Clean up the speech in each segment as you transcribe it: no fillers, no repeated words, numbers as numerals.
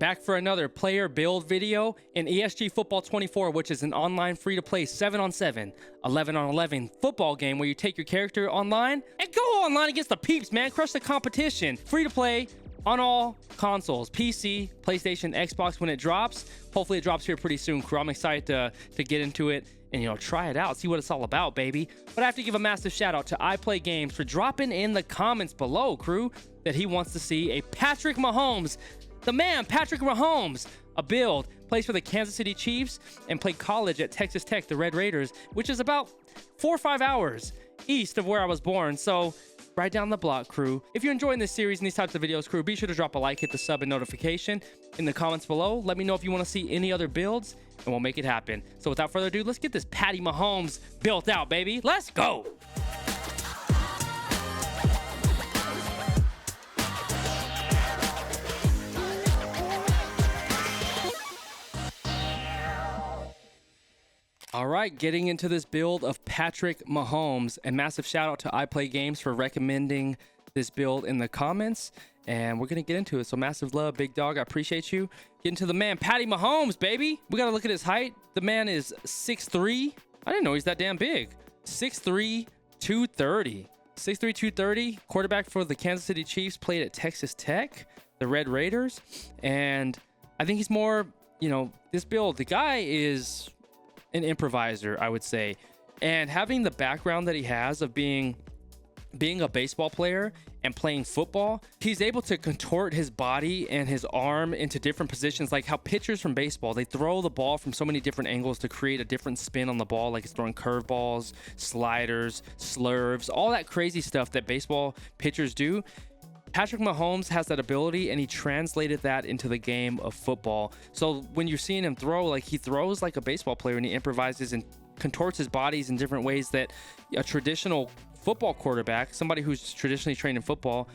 back for another player build video in ESG Football 24, which is an online free-to-play 7-on-7, 11-on-11 football game where you take your character online and go online against the peeps, man. Crush the competition. Free-to-play on all consoles, PC, PlayStation, Xbox when it drops. Hopefully it drops here pretty soon, crew. I'm excited to get into it and, try it out, see what it's all about, baby. But I have to give a massive shout out to iPlayGames for dropping in the comments below, crew, that he wants to see a Patrick Mahomes, the man, Patrick Mahomes, a build, plays for the Kansas City Chiefs and played college at Texas Tech, the Red Raiders, which is about 4 or 5 hours east of where I was born. So right down the block, crew. If you're enjoying this series and these types of videos, crew, be sure to drop a like, hit the sub and notification in the comments below. Let me know if you want to see any other builds and we'll make it happen. So without further ado, let's get this Patty Mahomes built out, baby. Let's go. All right, getting into this build of Patrick Mahomes, and massive shout out to iPlayGames for recommending this build in the comments, and we're gonna get into it. So massive love, big dog, I appreciate you. Getting to the man, Patty Mahomes, baby. We gotta look at his height. The man is 6'3". I didn't know he's that damn big. 6'3", 230. 6'3", 230, quarterback for the Kansas City Chiefs, played at Texas Tech, the Red Raiders, and I think he's more, this build, the guy is an improviser, I would say, and having the background that he has of being a baseball player and playing football, he's able to contort his body and his arm into different positions, like how pitchers from baseball, they throw the ball from so many different angles to create a different spin on the ball, like it's throwing curveballs, sliders, slurves, all that crazy stuff that baseball pitchers do. Patrick Mahomes has that ability, and he translated that into the game of football. So when you're seeing him throw, like he throws like a baseball player, and he improvises and contorts his bodies in different ways that a traditional football quarterback, somebody who's traditionally trained in football,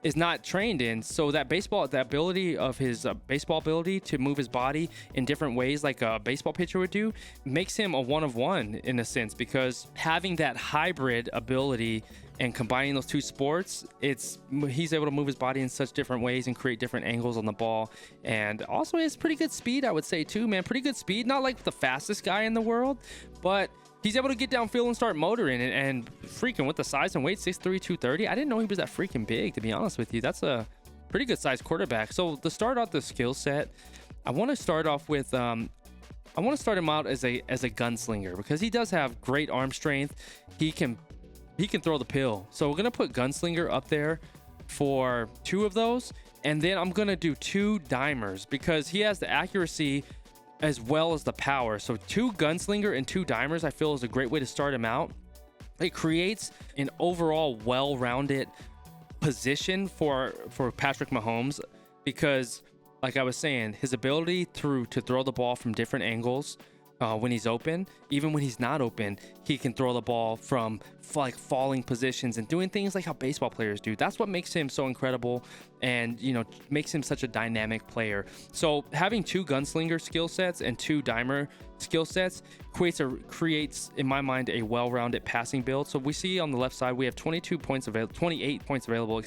is not trained in. So that ability of his baseball ability to move his body in different ways like a baseball pitcher would do makes him a one-of-one in a sense, because having that hybrid ability and combining those two sports, he's able to move his body in such different ways and create different angles on the ball. And also he has pretty good speed, I would say too, man. Pretty good speed. Not like the fastest guy in the world, but he's able to get downfield and start motoring, and freaking with the size and weight, 6'3", 230. I didn't know he was that freaking big, to be honest with you. That's a pretty good sized quarterback. So to start out the skill set, I want to start off with I want to start him out as a gunslinger, because he does have great arm strength. He can throw the pill. So we're gonna put gunslinger up there for 2 of those, and then I'm gonna do 2 dimers, because he has the accuracy as well as the power. So 2 gunslinger and 2 dimers I feel is a great way to start him out. It creates an overall well-rounded position for Patrick Mahomes, because like I was saying, his ability to throw the ball from different angles when he's open, even when he's not open, he can throw the ball from like falling positions and doing things like how baseball players do. That's what makes him so incredible, and makes him such a dynamic player. So having 2 gunslinger skill sets and 2 dimer skill sets creates in my mind a well-rounded passing build. So we see on the left side we have 28 points available,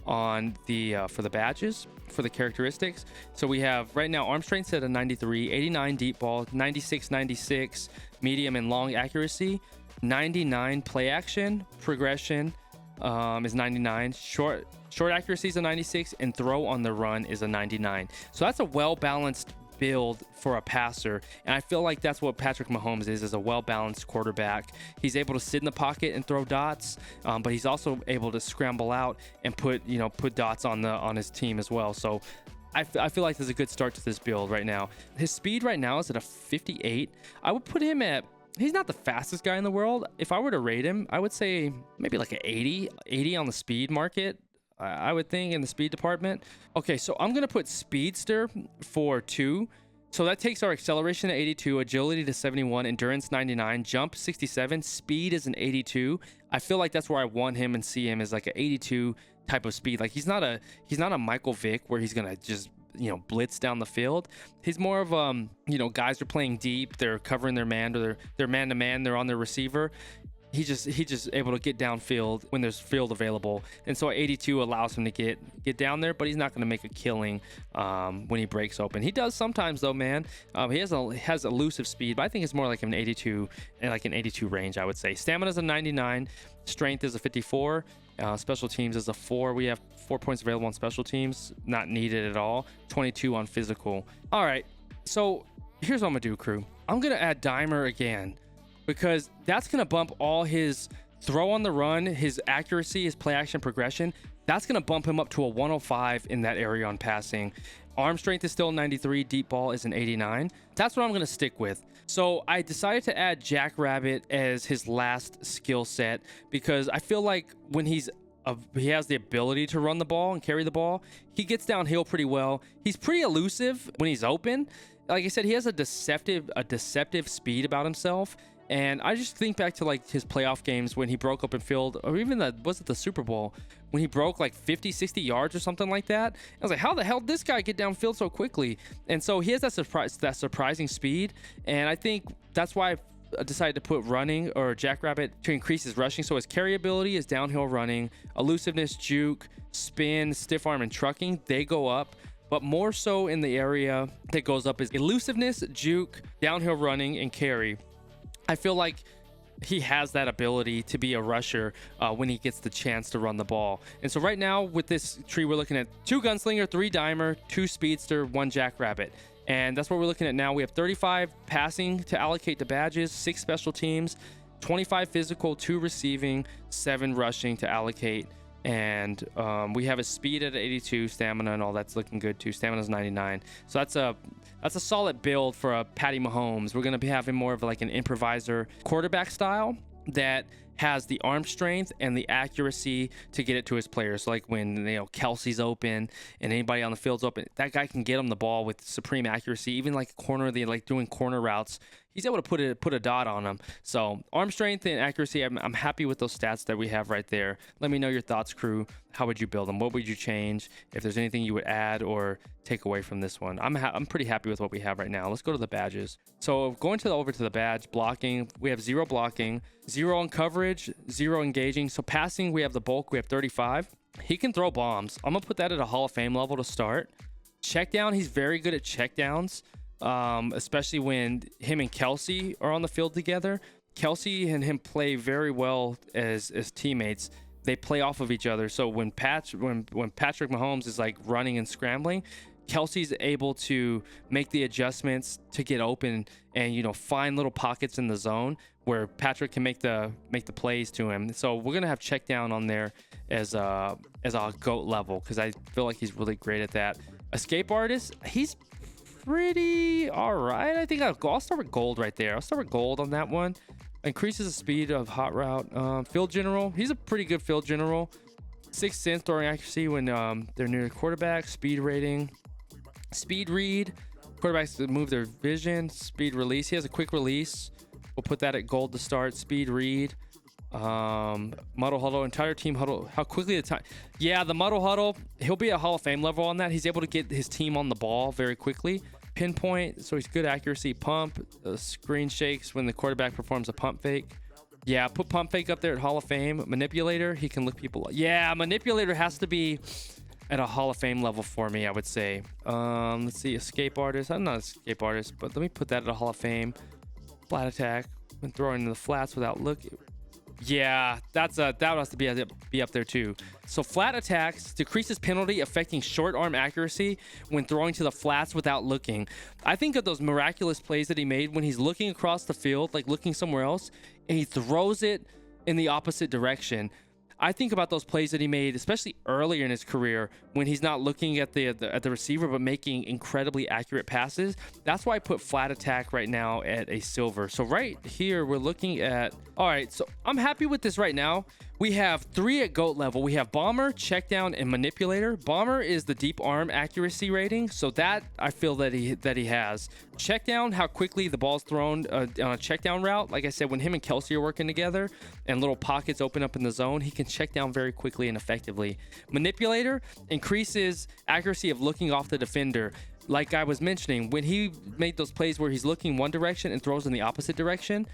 on the for the badges, for the characteristics. So we have right now arm strength set at 93, 89 deep ball, 96, 96 medium and long accuracy, 99 play action, progression is 99, short accuracy is a 96, and throw on the run is a 99. So that's a well-balanced build for a passer, and I feel like that's what Patrick Mahomes is a well-balanced quarterback. He's able to sit in the pocket and throw dots, but he's also able to scramble out and put dots on his team as well. So I feel like there's a good start to this build right now. His speed right now is at a 58. I would put him at, he's not the fastest guy in the world. If I were to rate him, I would say maybe like an 80 on the speed market, I would think, in the speed department. Okay, so I'm gonna put speedster for 2. So that takes our acceleration to 82, agility to 71, endurance 99, jump 67, speed is an 82. I feel like that's where I want him and see him, as like an 82 type of speed. Like he's not a Michael Vick where he's gonna just blitz down the field. He's more of guys are playing deep, they're covering their man, or they're man to man, they're on their receiver. He just able to get downfield when there's field available, and so 82 allows him to get down there, but he's not going to make a killing when he breaks open. He does sometimes though, man. He has elusive speed, but I think it's more like an 82 and like an 82 range, I would say. Stamina is a 99, strength is a 54, special teams is a 4. We have 4 points available on special teams, not needed at all. 22 on physical. All right, so here's what I'm gonna do, crew. I'm gonna add Dimer again, because that's going to bump all his throw on the run, his accuracy, his play action progression. That's going to bump him up to a 105 in that area on passing. Arm strength is still 93. Deep ball is an 89. That's what I'm going to stick with. So I decided to add Jackrabbit as his last skill set, because I feel like when he has the ability to run the ball and carry the ball, he gets downhill pretty well. He's pretty elusive when he's open. Like I said, he has a deceptive speed about himself. And I just think back to like his playoff games when he broke open field, or even the Super Bowl when he broke like 50, 60 yards or something like that. I was like, how the hell did this guy get downfield so quickly? And so he has that surprising speed. And I think that's why I decided to put running or Jackrabbit to increase his rushing. So his carry ability is downhill running, elusiveness, juke, spin, stiff arm, and trucking. They go up. But more so in the area that goes up is elusiveness, juke, downhill running, and carry. I feel like he has that ability to be a rusher when he gets the chance to run the ball. And so right now with this tree, we're looking at 2 gunslinger, 3 dimer, 2 speedster, 1 jackrabbit. And that's what we're looking at now. We have 35 passing to allocate to badges, 6 special teams, 25 physical, 2 receiving, 7 rushing to allocate. And we have a speed at 82, stamina and all that's looking good too. Stamina is 99. So that's a solid build for a Patty Mahomes. We're going to be having more of like an improviser quarterback style that has the arm strength and the accuracy to get it to his players. So like when Kelsey's open and anybody on the field's open, that guy can get him the ball with supreme accuracy. Even like doing corner routes, he's able to put a dot on them. So arm strength and accuracy, I'm happy with those stats that we have right there. Let me know your thoughts, crew. How would you build them? What would you change? If there's anything you would add or take away from this one. I'm pretty happy with what we have right now. Let's go to the badges. So going over to the badge blocking, we have 0 blocking, 0 on coverage, 0 engaging. So passing, we have the bulk, we have 35. He can throw bombs. I'm gonna put that at a Hall of Fame level to start. Check down, he's very good at check downs. Especially when him and Kelsey are on the field together. Kelsey and him play very well as teammates. They play off of each other. So when Patrick Mahomes is like running and scrambling, Kelsey's able to make the adjustments to get open and find little pockets in the zone where Patrick can make the plays to him. So we're gonna have check down on there as a GOAT level, because I feel like he's really great at that. Escape artist, he's pretty all right. I think I'll start with gold right there. I'll start with gold on that one. Increases the speed of hot route. Field general, he's a pretty good field general. 6th sense throwing accuracy when they're near the quarterback. Speed rating, speed read, quarterbacks to move their vision. Speed release, he has a quick release. We'll put that at gold to start. Speed read, muddle huddle, entire team huddle, how quickly the time. Yeah, the muddle huddle, he'll be a Hall of Fame level on that. He's able to get his team on the ball very quickly. Pinpoint, so he's good accuracy. Pump, screen shakes when the quarterback performs a pump fake. Yeah, put pump fake up there at Hall of Fame. Manipulator, he can look people up. Yeah, manipulator has to be at a Hall of Fame level for me, I would say. Let's see, escape artist. I'm not an escape artist, but let me put that at a Hall of Fame. Flat attack, when throwing in the flats without looking. Yeah, that has to be up there too. So flat attacks decreases penalty affecting short arm accuracy when throwing to the flats without looking. I think of those miraculous plays that he made when he's looking across the field, like looking somewhere else, and he throws it in the opposite direction. I think about those plays that he made, especially earlier in his career, when he's not looking at the receiver but making incredibly accurate passes. That's why I put flat attack right now at a silver. So right here, we're looking at... All right, so I'm happy with this right now. We have 3 at GOAT level. We have bomber, check down, and manipulator. Bomber is the deep arm accuracy rating, so that I feel that he has. Check down, how quickly the ball's thrown on a check down route. Like I said, when him and Kelsey are working together and little pockets open up in the zone, he can check down very quickly and effectively. Manipulator increases accuracy of looking off the defender. like I was mentioning, when he made those plays where he's looking one direction and throws in the opposite direction,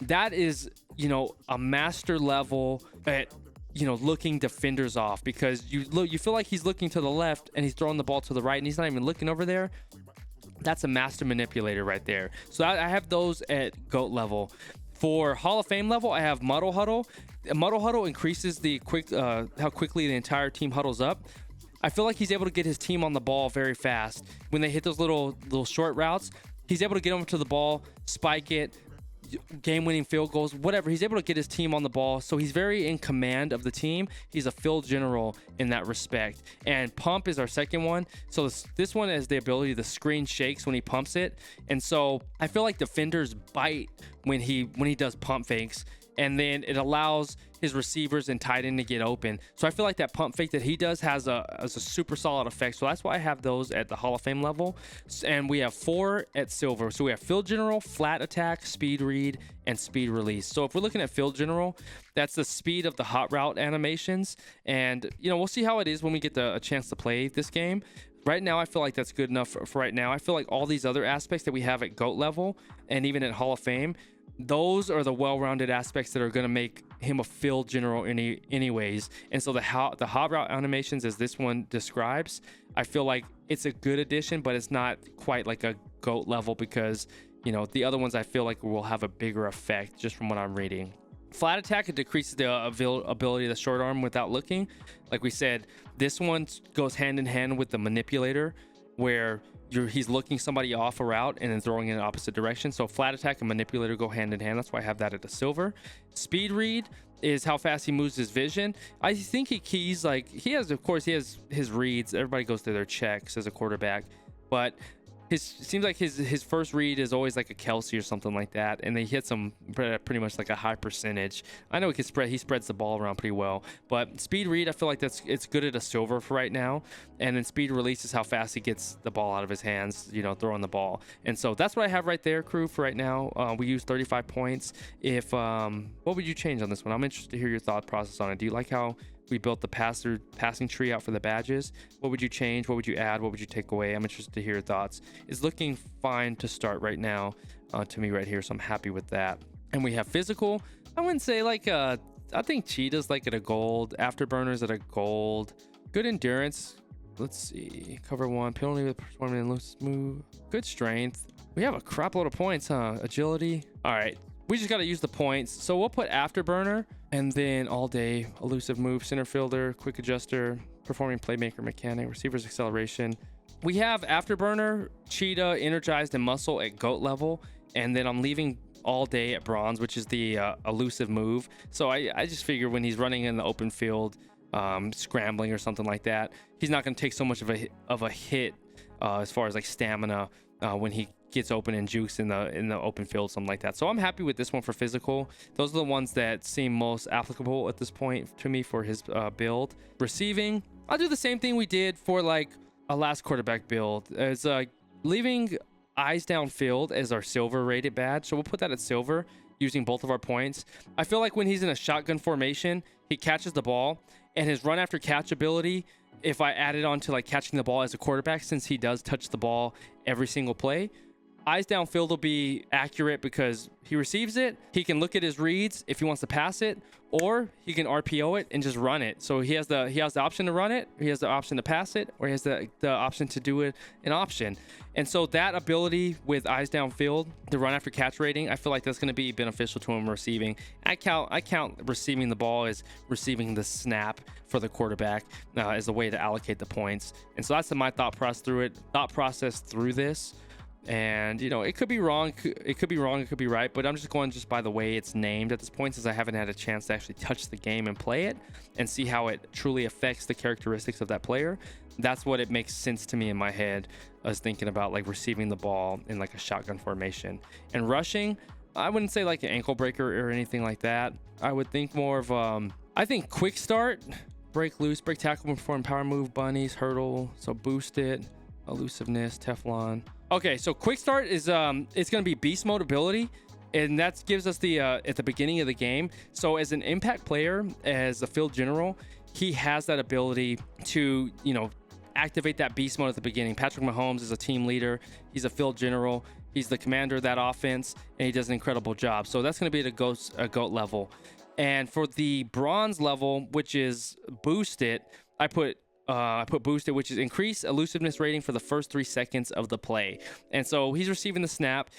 that is, a master level at, looking defenders off, because you feel like he's looking to the left and he's throwing the ball to the right and he's not even looking over there. That's a master manipulator right there. So I have those at GOAT level. For Hall of Fame level, I have Muddle Huddle. Muddle Huddle increases the how quickly the entire team huddles up. I feel like he's able to get his team on the ball very fast. When they hit those little short routes, he's able to get them to the ball, spike it, game-winning field goals, whatever. He's able to get his team on the ball, so he's very in command of the team. He's a field general in that respect. And pump is our second one. So this one has the ability, the screen shakes when he pumps it, and so I feel like defenders bite when he does pump fakes, and then it allows his receivers and tight end to get open. So I feel like that pump fake that he does has a super solid effect. So that's why I have those at the Hall of Fame level. And we have 4 at silver. So we have field general, flat attack, speed read, and speed release. So if we're looking at field general, that's the speed of the hot route animations. And, we'll see how it is when we get a chance to play this game. Right now, I feel like that's good enough for right now. I feel like all these other aspects that we have at GOAT level and even at Hall of Fame, those are the well-rounded aspects that are going to make him a field general anyways. And so the hot route animations, as this one describes, I feel like it's a good addition, but it's not quite like a GOAT level, because the other ones I feel like will have a bigger effect just from what I'm reading. Flat attack, it decreases the ability of the short arm without looking. Like we said, this one goes hand in hand with the manipulator, where he's looking somebody off a route and then throwing in the opposite direction. So flat attack and manipulator go hand in hand. That's why I have that at the silver. Speed read is how fast he moves his vision. I think he has his reads. Everybody goes through their checks as a quarterback, but it seems like his first read is always like a Kelsey or something like that, and he hits them pretty much like a high percentage. I know he spreads the ball around pretty well, but speed read, I feel like it's good at a silver for right now. And then speed release is how fast he gets the ball out of his hands, throwing the ball. And so that's what I have right there, crew, for right now. We use 35 points. What would you change on this one? I'm interested to hear your thought process on it. Do you like how we built the passing tree out for the badges? What would you change? What would you add? What would you take away? I'm interested to hear your thoughts. It's looking fine to start right now to me right here, so I'm happy with that. And we have physical. I wouldn't say I think cheetah's like at a gold. Afterburners at a gold. Good endurance. Let's see. Cover 1. Penalty with performing and loose move. Good strength. We have a crap load of points, huh? Agility. All right. We just got to use the points. So we'll put afterburner, and then all day, elusive move, center fielder, quick adjuster, performing playmaker, mechanic, receiver's acceleration. We have afterburner, cheetah, energized, and muscle at GOAT level. And then I'm leaving all day at bronze, which is the elusive move. So I just figure when he's running in the open field, scrambling or something like that, he's not going to take so much of a hit as far as like stamina when he gets open and jukes in the open field, something like that. So I'm happy with this one for physical. Those are the ones that seem most applicable at this point to me for his build. Receiving, I'll do the same thing we did for like a last quarterback build, as leaving eyes downfield as our silver rated badge. So we'll put that at silver using both of our points. I feel like when he's in a shotgun formation, he catches the ball, and his run after catch ability, if I add it on to like catching the ball as a quarterback, since he does touch the ball every single play, eyes downfield will be accurate because he receives it. He can look at his reads if he wants to pass it, or he can RPO it and just run it. So he has the option to run it, he has the option to pass it, or he has the option to do it an option. And so that ability with eyes downfield, the run after catch rating, I feel like that's going to be beneficial to him receiving. I count receiving the ball as receiving the snap for the quarterback as a way to allocate the points. And so that's my thought process through this. And it could be wrong, it could be right, but I'm just going by the way it's named at this point, since I haven't had a chance to actually touch the game and play it and see how it truly affects the characteristics of that player. That's what it makes sense to me in my head. I was thinking about like receiving the ball in like a shotgun formation. And rushing, I wouldn't say like an ankle breaker or anything like that. I would think more of I think quick start, break loose, break tackle, perform power move, bunnies, hurdle, so boost it, elusiveness, Teflon. Okay, so quick start is it's going to be beast mode ability, and that gives us the at the beginning of the game. So as an impact player, as a field general, he has that ability to activate that beast mode at the beginning. Patrick Mahomes is a team leader. He's a field general. He's the commander of that offense, and he does an incredible job. So that's going to be at a GOAT level. And for the bronze level, which is boosted, I put boosted, which is increase elusiveness rating for the first 3 seconds of the play. And so he's receiving the snap.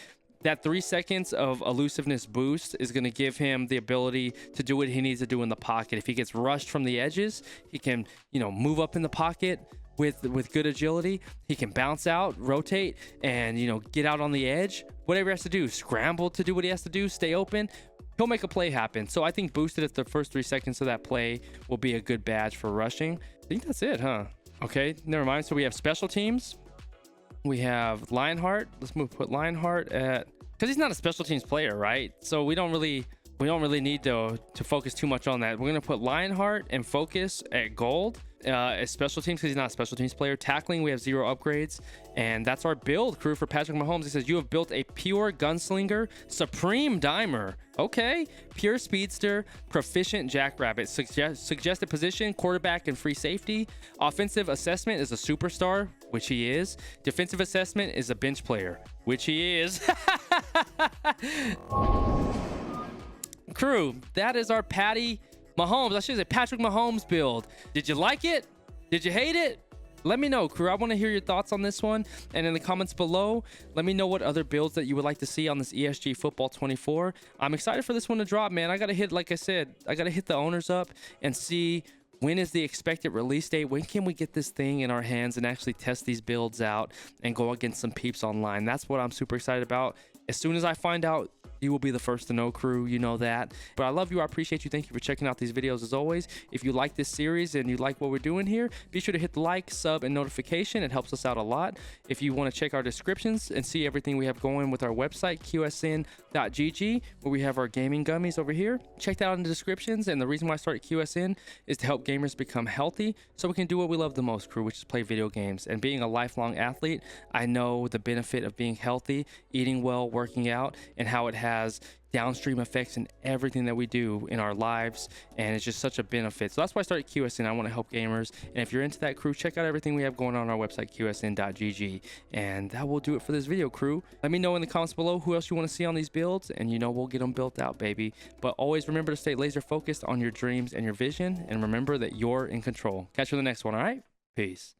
That 3 seconds of elusiveness boost is going to give him the ability to do what he needs to do in the pocket. If he gets rushed from the edges, he can, move up in the pocket with good agility. He can bounce out, rotate, and, get out on the edge. Whatever he has to do, scramble to do what he has to do, stay open. He'll make a play happen. So I think boosted at the first 3 seconds of that play will be a good badge for rushing. I think that's it, huh? Okay, never mind. So we have special teams. We have Lionheart. Let's put Lionheart at, because he's not a special teams player, right? So we don't really need to focus too much on that. We're gonna put Lionheart and focus at gold as special teams, because he's not a special teams player. Tackling, we have 0 upgrades, and that's our build crew for Patrick Mahomes. He says you have built a pure gunslinger, supreme dimer. Okay, pure speedster, proficient jackrabbit. Suggested position, quarterback and free safety. Offensive assessment is a superstar, which he is. Defensive assessment is a bench player, which he is. Crew, that is our Patty Mahomes. I should say Patrick Mahomes build. Did you like it? Did you hate it? Let me know, crew. I want to hear your thoughts on this one. And in the comments below, let me know what other builds that you would like to see on this ESG Football 24. I'm excited for this one to drop, man. I got to hit, like I said, I got to hit the owners up and see when is the expected release date. When can we get this thing in our hands and actually test these builds out and go against some peeps online? That's what I'm super excited about. As soon as I find out, you will be the first to know, crew. You know that. But I love you. I appreciate you. Thank you for checking out these videos as always. If you like this series and you like what we're doing here, be sure to hit the like, sub, and notification. It helps us out a lot. If you want to check our descriptions and see everything we have going with our website, qsn.gg, where we have our gaming gummies over here, check that out in the descriptions. And the reason why I started QSN is to help gamers become healthy so we can do what we love the most, crew, which is play video games. And being a lifelong athlete, I know the benefit of being healthy, eating well, working out, and how it has downstream effects in everything that we do in our lives, and it's just such a benefit. So that's why I started QSN. I want to help gamers, and if you're into that, crew, check out everything we have going on our website, qsn.gg. And that will do it for this video, crew. Let me know in the comments below who else you want to see on these builds, and we'll get them built out, baby. But always remember to stay laser focused on your dreams and your vision, and remember that you're in control. Catch you in the next one. All right, peace.